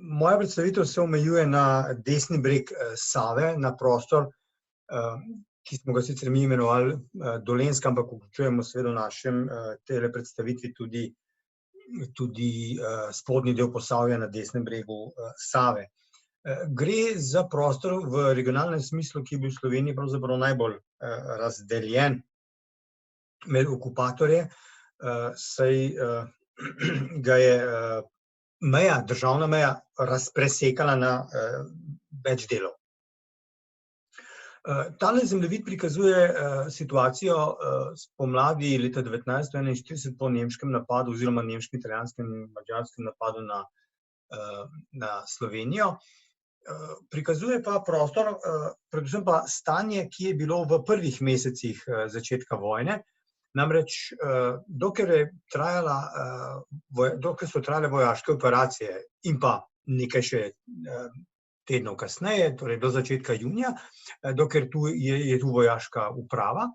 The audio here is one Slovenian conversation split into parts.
Moja predstavitev se omejuje na desni breg Save, na prostor, ki smo ga sicer mi imenovali Dolenjska, ampak vključujemo seveda v našem tele predstavitvi tudi spodnji del Posavja na desnem bregu Save. Gre za prostor v regionalnem smislu, ki je bil v Sloveniji pravzaprav najbolj razdeljen med okupatorje, saj ga je državna meja presekala na več delov. Tale zemljevid prikazuje situacijo spomladi leta 1941 po nemškem napadu oziroma nemškem, italijanskem in madžarskem napadu na Slovenijo. Prikazuje pa prostor, predvsem pa stanje, ki je bilo v prvih mesecih začetka vojne. Namreč, dokler so trajale vojaške operacije in pa nekaj še tednov kasneje, torej do začetka junija, dokler je tu vojaška uprava,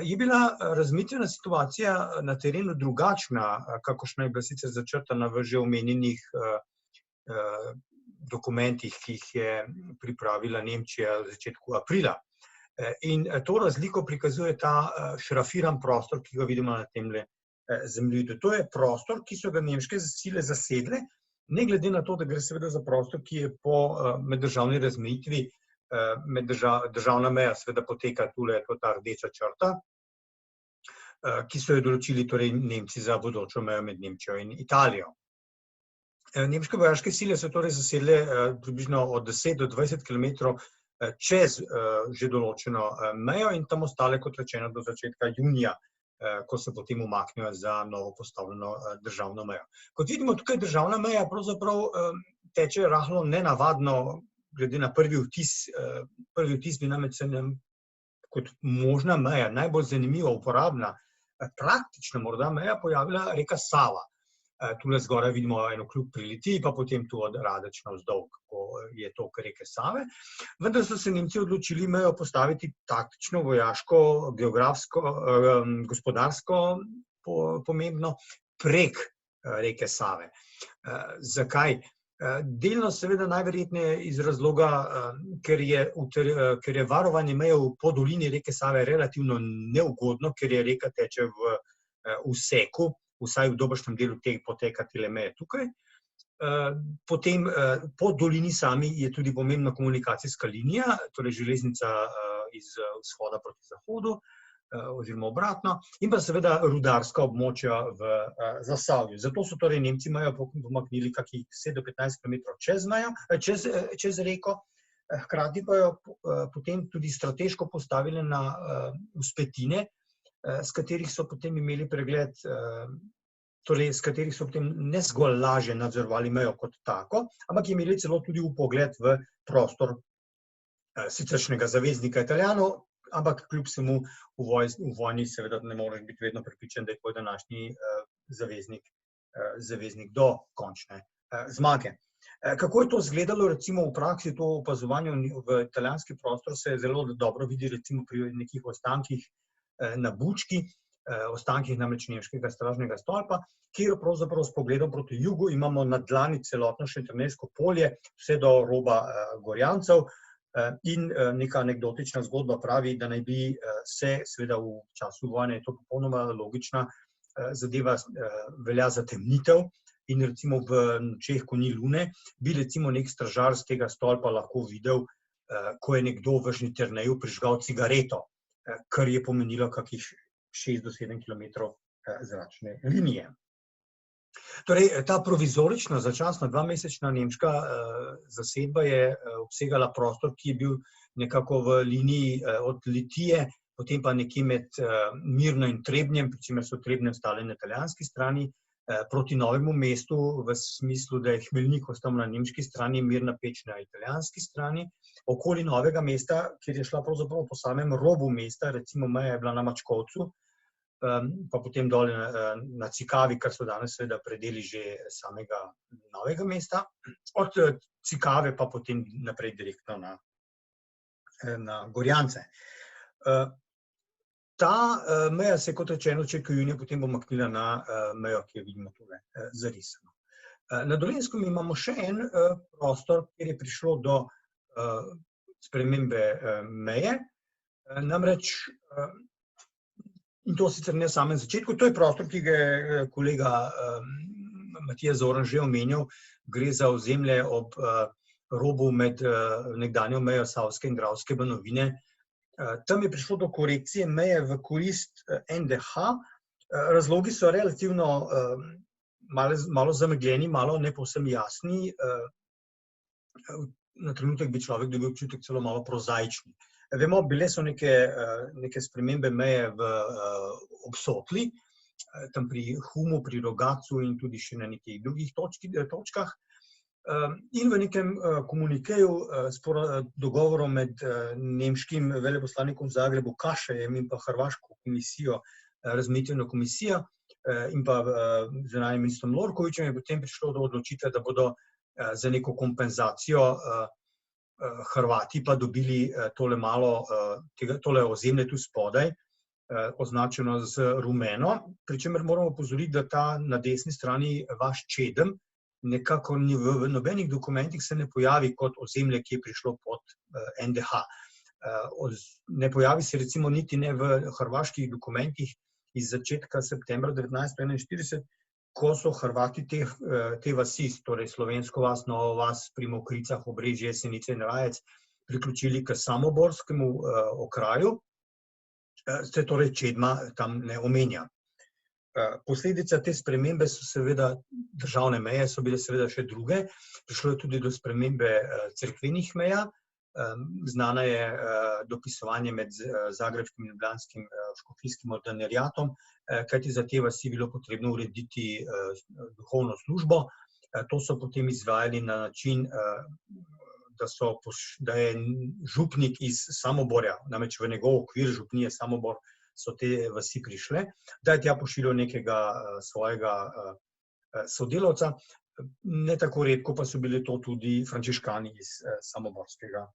je bila razmetitvena situacija na terenu drugačna, kakršna je bila sicer začrtana v že omenjenih dokumentih, ki jih je pripravila Nemčija v začetku aprila. In to razliko prikazuje ta šrafiran prostor, ki ga vidimo na temle zemljevidu. To je prostor, ki so ga nemške sile zasedle, ne glede na to, da gre seveda za prostor, ki je po meddržavni razmejitvi, državna meja seveda poteka tule, to je ta rdeča črta, ki so jo določili torej Nemci za bodočo mejo med Nemčijo in Italijo. Nemške vojaške sile so torej zasedle približno od 10 do 20 kilometrov čez že določeno mejo in tam ostale, kot rečeno, do začetka junija, ko se potem umaknejo za novo postavljeno državno mejo. Kot vidimo, tukaj državna meja pravzaprav teče rahlo nenavadno, glede na prvi vtis bi namreč se nam kot možna meja, najbolj zanimiva, uporabna, praktična morda meja pojavila reka Sava. Tule zgoraj vidimo eno kljub pri Litiji, pa potem tu od Radeč navzdol, kako je tok reke Save. Vendar so se Nemci odločili mejo postaviti taktično, vojaško, geografsko, gospodarsko pomembno prek reke Save. Zakaj? Delno seveda najverjetneje iz razloga, ker je varovanje meje po dolini reke Save relativno neugodno, ker je reka teče v useku, vsaj v dobršnem delu poteka tele meje tukaj. Potem po dolini sami je tudi pomembna komunikacijska linija, torej železnica iz vzhoda proti zahodu, oziroma obratno, in pa seveda rudarska območja v Zasavju. Zato so torej Nemci mejo pomaknili kakih 10 do 15 kilometrov čez reko, hkrati pa jo potem tudi strateško postavili na vzpetine, s katerih so potem imeli pregled, torej s katerih so potem ne zgolj lažje nadzorovali mejo kot tako, ampak imeli celo tudi vpogled v prostor siceršnjega zaveznika Italijanov, ampak kljub vsemu v vojni seveda ne moreš biti vedno prepričan, da je tvoj današnji zaveznik do končne zmage. Kako je to izgledalo recimo v praksi, to opazovanje v italijanski prostor se zelo dobro vidi recimo pri nekih ostankih na Bučki, ostankih namreč nemškega stražnega stolpa, kjer pravzaprav s pogledom proti jugu imamo na dlani celotno Šentjernejsko polje, vse do roba Gorjancev, in neka anekdotična zgodba pravi, da naj bi se seveda v času vojne, je to popolnoma logična zadeva, velja za temnitev in recimo v nočeh, ko ni lune, bi recimo nek stražar z tega stolpa lahko videl, ko je nekdo v Šentjerneju prižgal cigareto, kar je pomenilo kakih 6 do 7 kilometrov zračne linije. Torej, ta provizorična, začasna, 2-mesečna nemška zasedba je obsegala prostor, ki je bil nekako v liniji od Litije, potem pa nekje med Mirno in Trebnjem, pri čemer so Trebnje ostale na italijanski strani, proti Novemu mestu, v smislu, da je Hmelnik ostal na nemški strani, Mirna Peč na italijanski strani, okoli Novega mesta, kjer je šla pravzaprav po samem robu mesta, recimo meja je bila na Mačkovcu, pa potem dole na Cikavi, kar so danes seveda predeli že samega Novega mesta, od Cikave pa potem naprej direktno na Gorjance. Ta meja se, kot rečeno, v začetku junija potem pomaknila na mejo, ki jo vidimo tule zarisano. Na Dolenjskem imamo še en prostor, kjer je prišlo do spremembe meje, namreč, in to sicer ne v samem začetku, to je prostor, ki ga je kolega Matija Zorn že omenjal, gre za ozemlje ob robu med nekdanjo mejo Savske in Dravske banovine. Tam je prišlo do korekcije meje v korist NDH. Razlogi so relativno malo zamegljeni, malo ne povsem jasni. Na trenutek bi človek dobil občutek celo malo prozaični. Vemo, bile so neke spremembe meje v Obsotli, tam pri Humu, pri Rogatcu in tudi še na nekih drugih točkah. In v nekem komunikeju s dogovorom med nemškim veleposlanikom v Zagrebu Kašejem in pa hrvaško komisijo, razmetitveno komisijo in pa zunanjim ministrom Lorkovićem je potem prišlo do odločitve, da bodo za neko kompenzacijo Hrvati pa dobili tole ozemlje tu spodaj, označeno z rumeno, pri čemer moramo opozoriti, da ta na desni strani vaš Čedem nekako v nobenih dokumentih se ne pojavi kot ozemlje, ki je prišlo pod NDH. Ne pojavi se recimo niti ne v hrvaških dokumentih iz začetka septembra 1941, ko so Hrvati te vasi, torej Slovensko vas, Novo vas, pri Mokricah, Obrežje, Jesenice in Rajec, priključili k samoborskemu okraju, se torej Čedma tam ne omenja. Posledica te spremembe so seveda državne meje, so bile seveda še druge. Prišlo je tudi do spremembe cerkvenih meja. Znana je dopisovanje med zagrebskim in ljubljanskim škofijskim ordinariatom, kajti za te vasi bilo potrebno urediti duhovno službo. To so potem izvajali na način, da je župnik iz Samoborja, namreč v njegov okvir župnije Samobor so te vasi prišle, da je tja pošiljal nekega svojega sodelavca. Ne tako redko pa so bili to tudi frančiškani iz samoborskega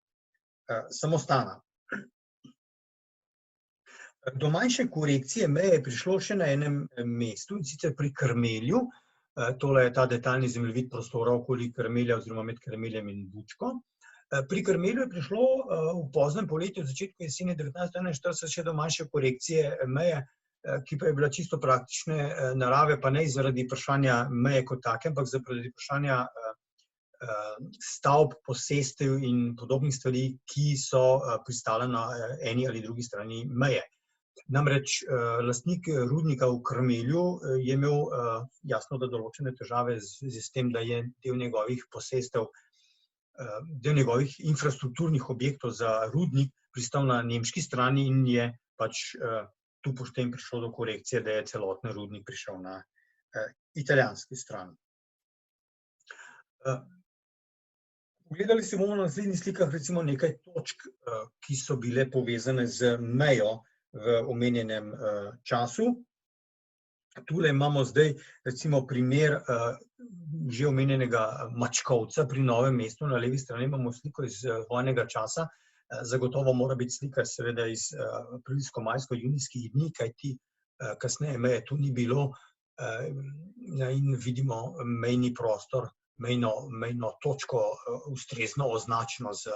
samostana. Do manjše korekcije meje je prišlo še na enem mestu, in sicer pri Krmelju. Tole je ta detaljni zemljevid prostora okoli Krmelja oziroma med Krmeljem in Bučko. Pri Krmelju je prišlo v poznem poletju, v začetku jeseni 1941 še do manjše korekcije meje, ki pa je bila čisto praktične narave, pa ne zaradi vprašanja meje kot take, ampak zaradi vprašanja stavb, posestev in podobnih stvari, ki so pristale na eni ali drugi strani meje. Namreč lastnik rudnika v Krmelju je imel jasno, da določene težave s tem, da je del njegovih posestev, del njegovih infrastrukturnih objektov za rudnik pristal na nemški strani in je pač tu potem prišlo do korekcije, da je celotni rudnik prišel na italijanski strani. Pogledali si bomo na naslednjih slikah recimo nekaj točk, ki so bile povezane z mejo v omenjenem času. Tule imamo zdaj recimo primer že omenjenega Mačkovca pri Novem mestu, na levi strani imamo sliko iz vojnega časa. Zagotovo mora biti slika seveda iz aprilsko-majsko-junijskih dni, kajti kasneje meje tu ni bilo in vidimo mejni prostor, mejno točko ustrezno označeno z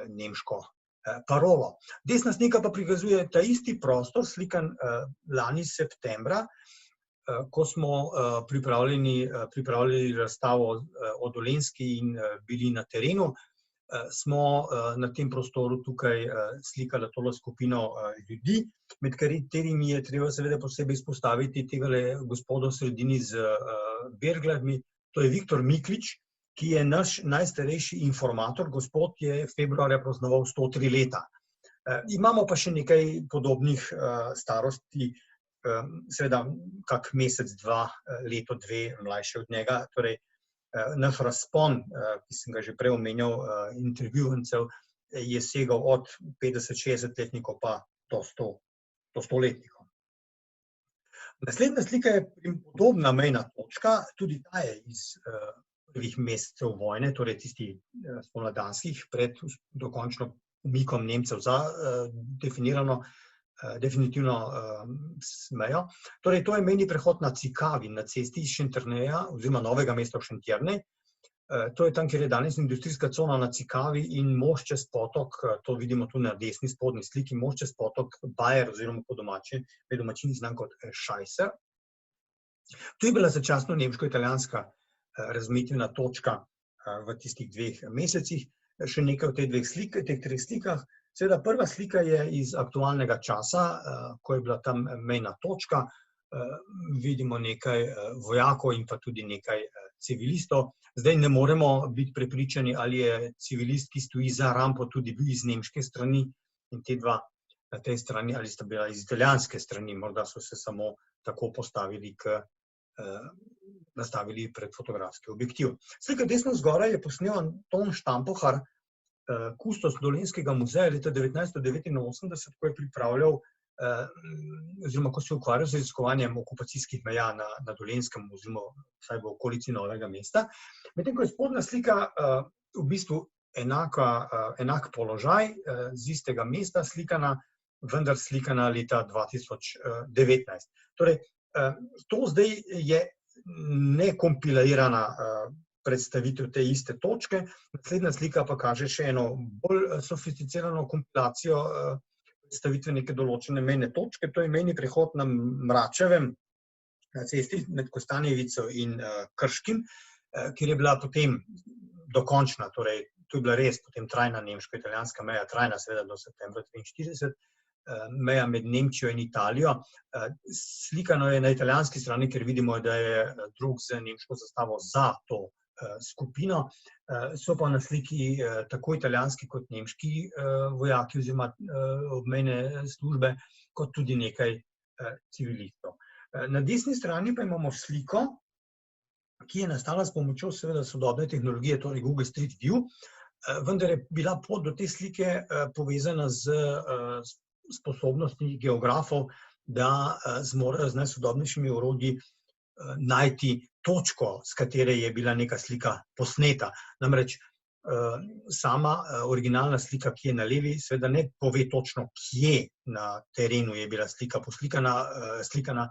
nemško parolo. Desna slika pa prikazuje ta isti prostor, slikan lani septembra, ko smo pripravljali razstavo o Dolenjski in bili na terenu. Smo na tem prostoru tukaj slikali tole skupino ljudi, med katerimi je treba seveda posebej izpostaviti tegale gospoda v sredini z berglarmi. To je Viktor Miklič, ki je naš najstarejši informator. Gospod je februarja praznoval 103 leta. Imamo pa še nekaj podobnih starosti, seveda kak mesec, dva, leto, dve mlajše od njega. Torej, naš razpon, ki sem ga že prej omenjal, intervjuvancev, je segal od 50-60-letnikov pa do 100-letnikov. Naslednja slika je podobna mejna točka, tudi ta je iz prvih mesecev vojne, torej tistih spomladanskih, pred dokončno umikom Nemcev za definirano definitivno mejo. Torej, to je mejni prehod na Cikavi, na cesti iz Šentjerneja oziroma Novega mesta v Šentjernej. To je tam, kjer je danes industrijska cona na Cikavi in most čez potok, to vidimo tu na desni spodnji sliki, most čez potok Bajer oziroma po domačini znan kot Šajser. Tu je bila začasno nemško-italijanska razmetitvena točka v tistih 2 mesecih. Še nekaj v teh 3 slikah. Seveda prva slika je iz aktualnega časa, ko je bila tam mejna točka. Vidimo nekaj vojakov in pa tudi nekaj civilistov. Zdaj ne moremo biti prepričani, ali je civilist, ki stoji za rampo, tudi bil iz nemške strani in te dva na tej strani, ali sta bila iz italijanske strani. Morda so se samo tako nastavili pred fotografski objektiv. Slika desno zgoraj je posnel Anton Štampohar, kustos Dolenjskega muzeja leta 1989, ko je pripravljal oziroma ko se je ukvarjal z raziskovanjem okupacijskih meja na Dolenjskem oziroma vsaj v okolici Novega mesta. Medtem ko je spodnja slika v bistvu enak položaj z istega mesta slikana, vendar slikana leta 2019. Torej, to zdaj je nekompilirana predstavitev te iste točke. Naslednja slika pa kaže še eno bolj sofisticirano kompilacijo predstavitve neke določene mejne točke. To je mejni prehod na Mračevem, na cesti med Kostanjevico in Krškim, kjer je bila potem dokončna, torej to je bila res potem trajna nemško-italijanska meja, trajna seveda do septembra 1943, meja med Nemčijo in Italijo. Slikano je na italijanski strani, ker vidimo, da je drug z nemško zastavo za to skupino. So pa na sliki tako italijanski kot nemški vojaki oziroma obmejne službe, kot tudi nekaj civilistov. Na desni strani pa imamo sliko, ki je nastala s pomočjo seveda sodobne tehnologije, torej Google Street View, vendar je bila pot do te slike povezana z sposobnostmi geografov, da zmorejo z najsodobnejšimi orodji najti točko, s katere je bila neka slika posneta. Namreč sama originalna slika, ki je na levi, seveda ne pove točno, kje na terenu je bila slika slikana,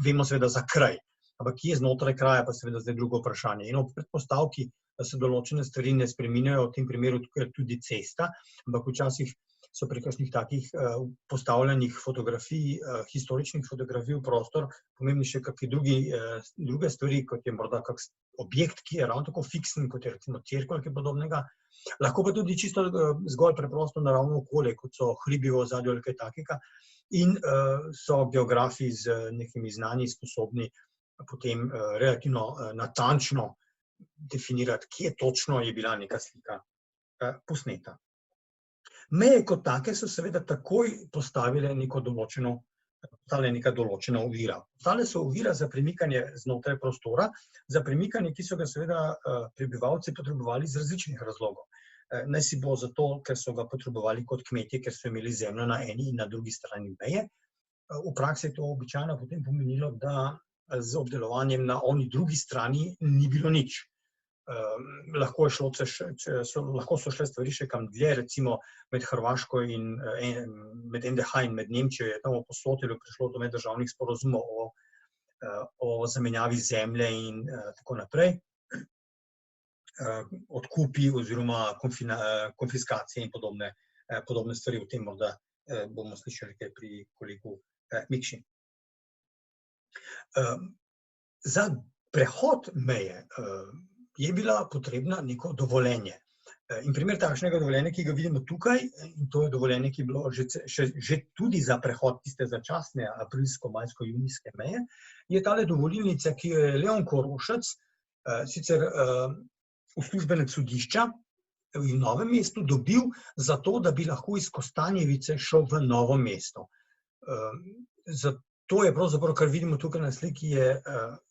vemo seveda za kraj, ampak kje znotraj kraja pa seveda zdaj drugo vprašanje. In ob predpostavki, da se določene stvari ne spreminjajo, v tem primeru tudi cesta, ampak včasih so pri kakšnih takih postavljenih fotografij, historičnih fotografij v prostor, pomembni še kakšne druge stvari, kot je morda kak objekt, ki je ravno tako fiksen, kot je recimo cerkev ali kaj podobnega. Lahko pa tudi čisto zgolj preprosto naravno okolje, kot so hribi v ozadju ali kaj takega, in so geografi z nekimi znanji sposobni potem relativno natančno definirati, kje točno je bila neka slika posneta. Meje kot take so seveda takoj postale neka določena ovira. Postale so ovira za premikanje znotraj prostora, za premikanje, ki so ga seveda prebivalci potrebovali iz različnih razlogov. Naj si bo zato, ker so ga potrebovali kot kmetje, ker so imeli zemljo na eni in na drugi strani meje. V praksi je to običajno potem pomenilo, da z obdelovanjem na oni drugi strani ni bilo nič. Lahko so šle stvari še kam dlje, recimo med Hrvaško in med NDH in med Nemčijo je tam v Posotelju prišlo do meddržavnih sporazumov o zamenjavi zemlje in tako naprej. Odkupi oziroma konfiskacije in podobne stvari, o tem morda bomo slišali kaj pri kolegu Mikši. Za prehod meje je bila potrebna neko dovoljenje. In primer takšnega dovoljenja, ki ga vidimo tukaj, in to je dovoljenje, ki je bilo že tudi za prehod tiste začasne aprilsko-majsko-junijske meje, je tale dovolilnica, ki jo je Leon Korošec, sicer uslužbenec sodišča v Novem mestu, dobil zato, da bi lahko iz Kostanjevice šel v Novo mesto. To je pravzaprav, kar vidimo tukaj na sliki, je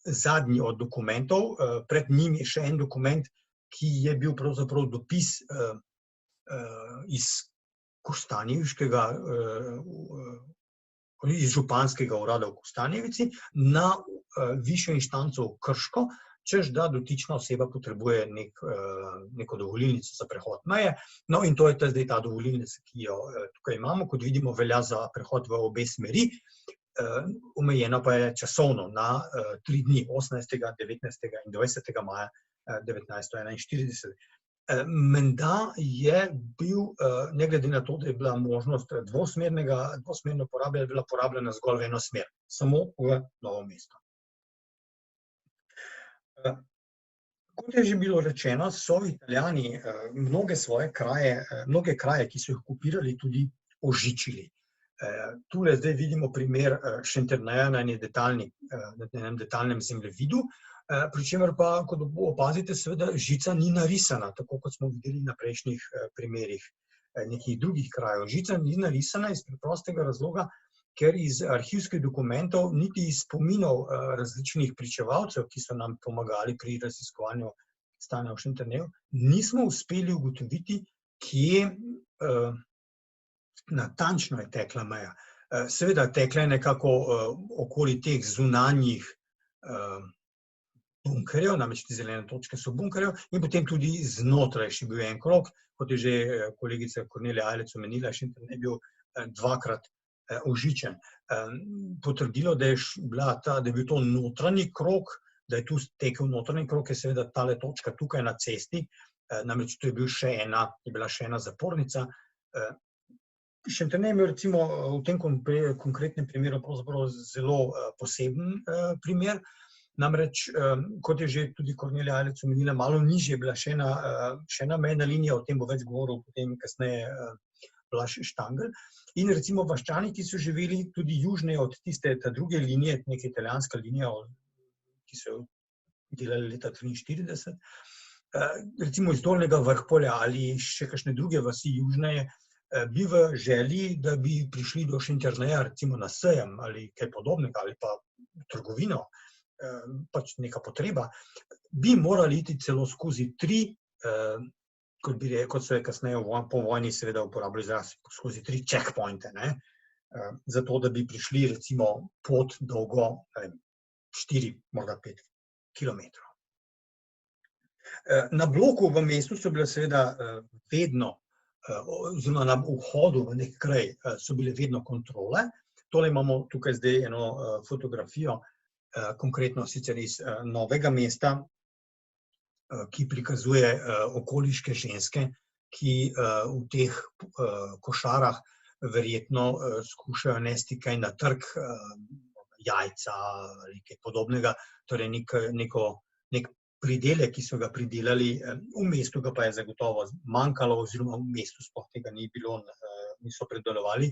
zadnji od dokumentov. Pred njim je še en dokument, ki je bil pravzaprav dopis iz Kostanjeviškega, iz županskega urada v Kostanjevici na višjo inštanco v Krško, češ da dotična oseba potrebuje neko dovolilnico za prehod meje. No in to je zdaj ta dovolilnica, ki jo tukaj imamo, kot vidimo, velja za prehod v obe smeri, omejena pa je časovno na 3 dni, 18., 19. in 20. maja 1941. Menda je bil, ne glede na to, da je bila možnost dvosmerne uporabe, je bila porabljena zgolj v eno smer, samo v Novo mesto. Kot je že bilo rečeno, so Italijani mnoge kraje, ki so jih okupirali, tudi ožičili. Tule zdaj vidimo primer Šentjerneja na enem detalnem zemljevidu, pri čemer pa, kot opazite, seveda žica ni narisana, tako kot smo videli na prejšnjih primerih nekih drugih krajev. Žica ni narisana iz preprostega razloga, ker iz arhivskih dokumentov, niti iz spominov različnih pričevalcev, ki so nam pomagali pri raziskovanju stanja v Šentjerneju, nismo uspeli ugotoviti, kje natančno je tekla meja. Seveda, tekla je nekako okoli teh zunanjih bunkerjev, namreč te zelene točke so bunkerjev, in potem tudi znotraj še bil en krog, kot je že kolegica Kornelija Ajlec omenila, Šentjernej je bil dvakrat ožičen. Potrdilo, da je bil to notranji krog, da je tu tekel notranji krog, je seveda tale točka tukaj na cesti, namreč tu je bila še ena zapornica. Šentjernej je imel recimo v tem konkretnem primeru pravzaprav zelo poseben primer, namreč, kot je že tudi Kornelija Ajlec omenila, malo nižje je bila še ena mejna linija, o tem bo več govoril potem kasneje Blaž Štangelj. In recimo vaščani, ki so živeli tudi južneje od ta druge linije, neka italijanska linija, ki so jo delali leta 1943, recimo iz Dolnjega Vrhpolja ali še kakšne druge vasi južneje, bi v želji, da bi prišli do Šentjerneja, recimo na sejem ali kaj podobnega, ali pa trgovino, pač neka potreba, bi morali iti celo skozi 3, kot so je kasneje po vojni seveda uporabljali izraz, skozi 3 checkpointe, zato da bi prišli recimo pot dolgo 4, morda 5 kilometrov. Na bloku v mestu so bile seveda vedno, oziroma na vhodu v nek kraj so bile vedno kontrole. Tole imamo tukaj zdaj eno fotografijo, konkretno sicer iz Novega mesta, ki prikazuje okoliške ženske, ki v teh košarah verjetno skušajo nesti kaj na trg, jajca ali kaj podobnega, torej nek pridelek, ki so ga pridelali, v mestu ga pa je zagotovo manjkalo, oziroma v mestu sploh tega ni bilo, niso predelovali,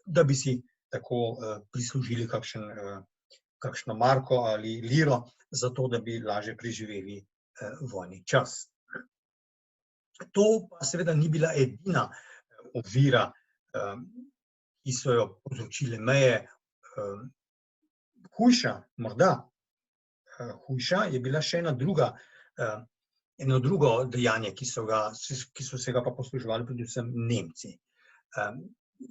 da bi si tako prislužili kakšno marko ali liro, zato da bi lažje preživeli vojni čas. To pa seveda ni bila edina ovira, ki so jo povzročile meje. Hujša je bila še eno drugo dejanje, ki so se ga pa posluževali predvsem Nemci.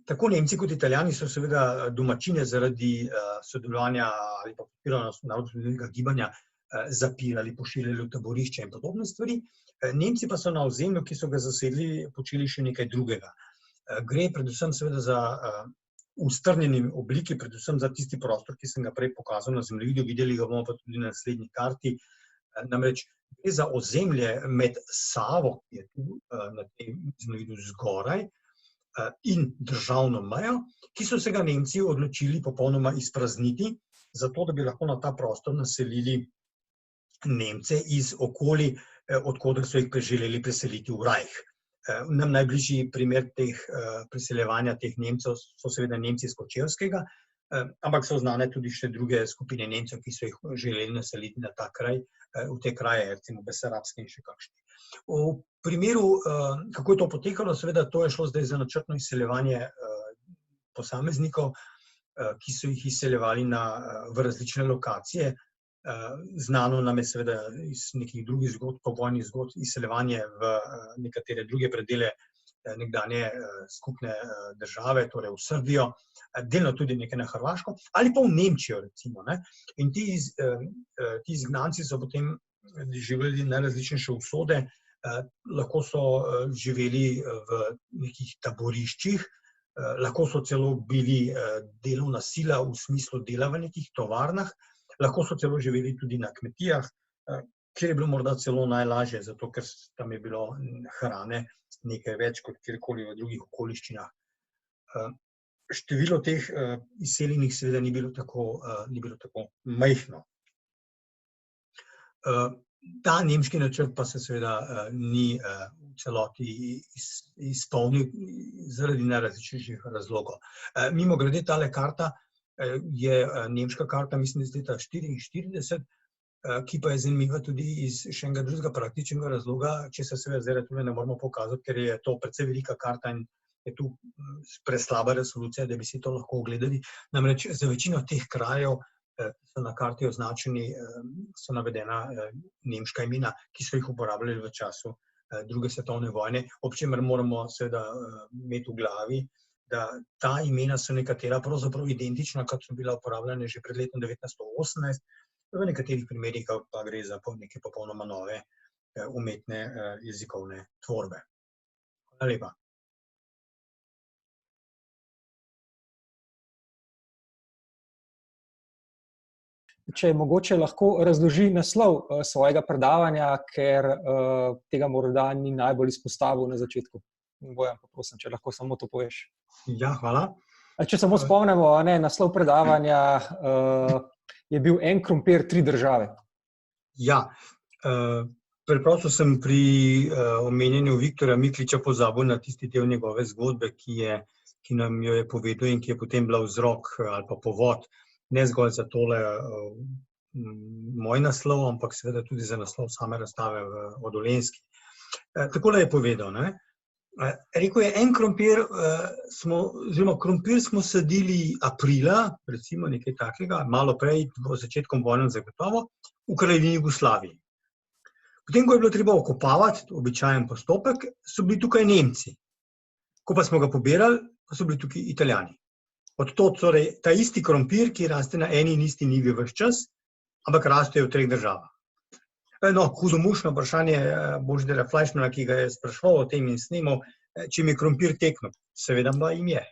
Tako Nemci kot Italijani so seveda domačine zaradi sodelovanja ali pa podpiranja narodnoosvobodilnega gibanja zapirali, pošiljali v taborišče in podobne stvari. Nemci pa so na ozemlju, ki so ga zasedli, počeli še nekaj drugega. Gre predvsem seveda za v strnjeni obliki, predvsem za tisti prostor, ki sem ga prej pokazal na zemljevidu, videli ga bomo pa tudi na naslednji karti. Namreč gre za ozemlje med Savo, ki je tu na tem zemljevidu zgoraj, in državno mejo, ki so se ga Nemci odločili popolnoma izprazniti, zato da bi lahko na ta prostor naselili Nemce iz okolij, od koder so jih želeli preseliti v Reich. Nam najbližji primer preseljevanja teh Nemcev so seveda Nemci iz Kočevskega, ampak so znane tudi še druge skupine Nemcev, ki so jih želeli naseliti na ta kraj, v te kraje, recimo Besarabske in še kakšni. V primeru, kako je to potekalo, seveda to je šlo zdaj za načrtno izseljevanje posameznikov, ki so jih izseljevali v različne lokacije. Znano nam je seveda iz nekih drugih zgodb, povojnih zgodb, izseljevanje v nekatere druge predele nekdanje skupne države, torej v Srbijo, delno tudi nekaj na Hrvaško, ali pa v Nemčijo recimo. In ti izgnanci so potem živeli najrazličnejše usode. Lahko so živeli v nekih taboriščih, lahko so celo bili delovna sila v smislu dela v nekih tovarnah, lahko so celo živeli tudi na kmetijah, kjer je bilo morda celo najlažje, zato ker tam je bilo hrane nekaj več kot kjerkoli v drugih okoliščinah. Število teh izseljenih seveda ni bilo tako majhno. Ta nemški načrt pa se seveda ni v celoti izpolnil zaradi najrazličnejših razlogov. Mimogrede, tale karta je nemška karta, mislim, iz leta 1944, ki pa je zanimiva tudi iz še enega drugega praktičnega razloga, če se seveda zdaj tule ne moramo pokazati, ker je to precej velika karta in je tu preslaba resolucija, da bi si to lahko ogledali. Namreč za večino teh krajev so na karti označeni, so navedena nemška imena, ki so jih uporabljali v času druge svetovne vojne, ob čemer moramo seveda imeti v glavi, da ta imena so nekatera pravzaprav identična, kot so bila uporabljena že pred letom 1918, v nekaterih primerih pa gre za neke popolnoma nove umetne jezikovne tvorbe. Hvala lepa. Če je mogoče, lahko razloži naslov svojega predavanja, ker tega morda ni najbolj izpostavil na začetku. Bojan, pa prosim, če lahko samo to poveš. Ja, hvala. Če samo spomnimo, naslov predavanja je bil En krompir, 3 države. Ja, preprosto sem pri omenjanju Viktorja Mikliča pozabil na tisti del njegove zgodbe, ki nam jo je povedal in ki je potem bila vzrok ali pa povod, ne zgolj za tole moj naslov, ampak seveda tudi za naslov same razstave v Dolenjski. Takole je povedal, ne. Rekel je, en krompir oziroma krompir smo sadili aprila, recimo nekaj takega, malo prej, v začetkom vojne zagotovo, v kraljevini Jugoslaviji. Potem, ko je bilo treba okopavati, običajen postopek, so bili tukaj Nemci. Ko pa smo ga pobirali, pa so bili tukaj Italijani. Od tod torej ta isti krompir, ki raste na eni in isti njivi ves čas, ampak raste v 3 državah. No, hudomušno vprašanje Božidarja Flajšmana, ki ga je spraševal o tem in snemal, če mi je krompir teknil. Seveda pa jim je.